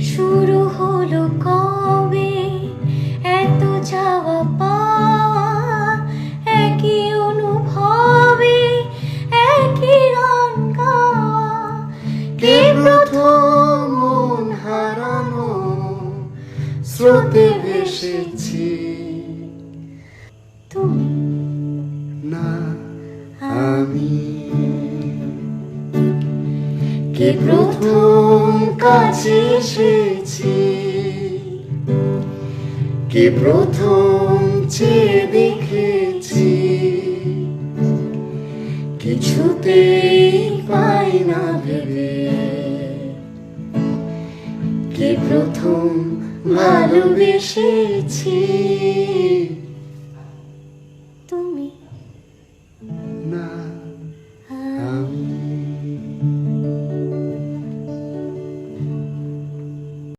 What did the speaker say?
শুরু হলো কবে এত চাওয়া পাওয়া, একই অনুভবে একই গান গাওয়া। কে প্রথম মন হারানো স্রোতে ভেসেছি, তুমি না আমি। কে প্রথম কাছে এসেছি, কে প্রথম চেয়ে দেখেছি, কিছুতেই পাই না ভেবে। কে প্রথম ভালোবেসেছি।